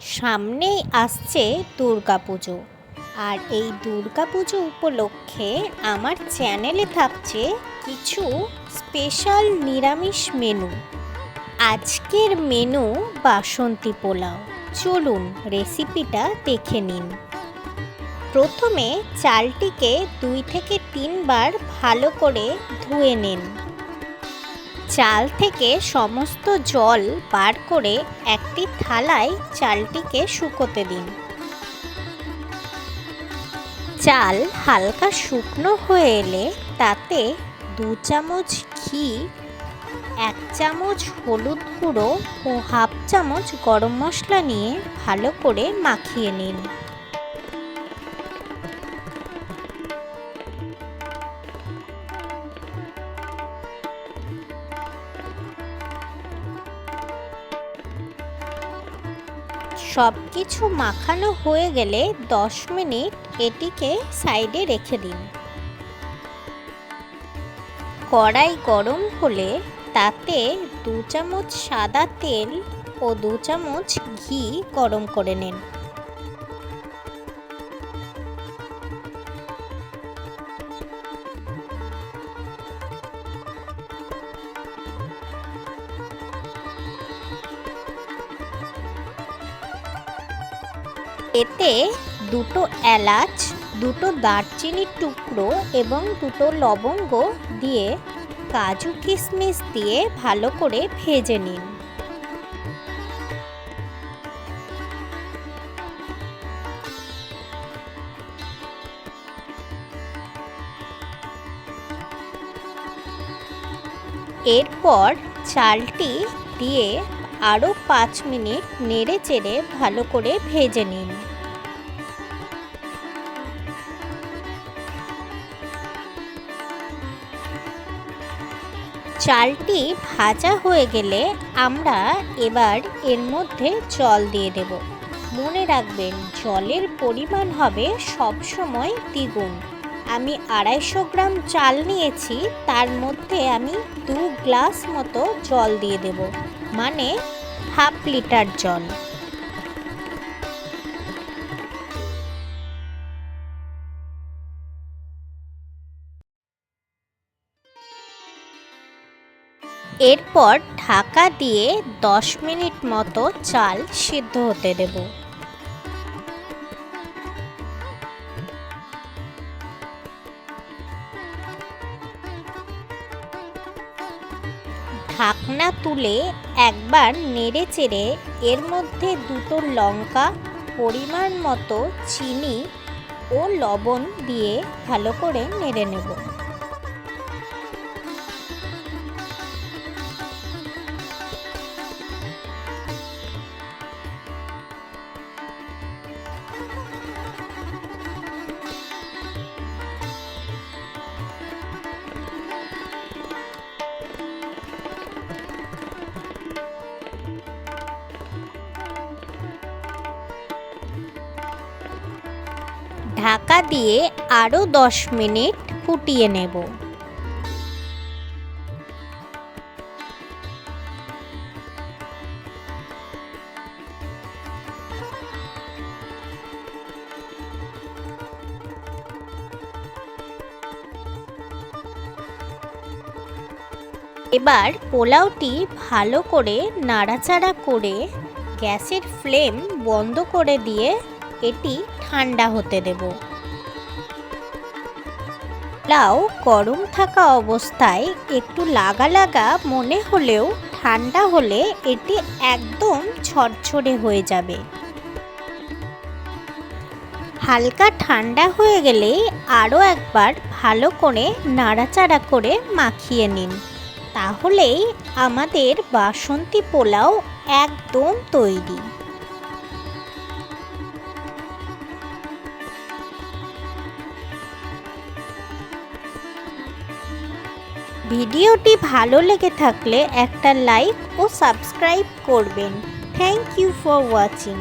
সামনেই আসছে দুর্গাপুজো, আর এই দুর্গাপুজো উপলক্ষে আমার চ্যানেলে থাকছে কিছু স্পেশাল নিরামিষ মেনু। আজকের মেনু বাসন্তী পোলাও। চলুন রেসিপিটা দেখে নিন। প্রথমে চালটিকে 2 থেকে 3 বার ভালো করে ধুয়ে নিন। চাল থেকে সমস্ত জল বার করে একটি থালায় চালটিকে শুকোতে দিন। চাল হালকা শুকনো হয়ে এলে তাতে 2 চামচ ঘি, 1 চামচ হলুদ গুঁড়ো ও হাফ চামচ গরম মশলা নিয়ে ভালো করে মাখিয়ে নিন। সব কিছু মাখানো হয়ে গেলে 10 মিনিট এটিকে সাইডে রেখে দিন। কড়াই গরম হলে তাতে 2 চামচ সাদা তেল ও 2 চামচ ঘি গরম করে নিন। এতে 2 এলাচ, 2 দারচিনির টুকরো এবং 2 লবঙ্গ দিয়ে কাজু কিশমিশ দিয়ে ভালো করে ভেজে নিন। এরপর চালটি দিয়ে আরও 5 মিনিট নেড়ে চেড়ে ভালো করে ভেজে নিন। চালটি ভাজা হয়ে গেলে আমরা এবার এর মধ্যে জল দিয়ে দেব। মনে রাখবেন জলের পরিমাণ হবে সবসময় দ্বিগুণ। আমি 250 গ্রাম চাল নিয়েছি, তার মধ্যে আমি 2 গ্লাস মতো জল দিয়ে দেব, মানে হাফ লিটার জল। এরপর ঢাকা দিয়ে 10 মিনিট মতো চাল সিদ্ধ হতে দেব। ঢাকনা তুলে একবার নেড়ে চেড়ে এর মধ্যে 2 লঙ্কা, পরিমাণ মতো চিনি ও লবণ দিয়ে ভালো করে নেড়ে নেব। ঢাকা দিয়ে আরও 10 মিনিট ফুটিয়ে নেব। এবার পোলাওটি ভালো করে নাড়াচাড়া করে গ্যাসের ফ্লেম বন্ধ করে দিয়ে এটি ঠান্ডা হতে দেব। পোলাও গরম থাকা অবস্থায় একটু লাগা লাগা মনে হলেও ঠান্ডা হলে এটি একদম ঝরঝরে হয়ে যাবে। হালকা ঠান্ডা হয়ে গেলে আরও একবার ভালো করে নাড়াচাড়া করে মাখিয়ে নিন। তাহলেই আমাদের বাসন্তী পোলাও একদম তৈরি। ভিডিওটি ভালো লেগে থাকলে একটা লাইক ও সাবস্ক্রাইব করবেন। Thank you for watching.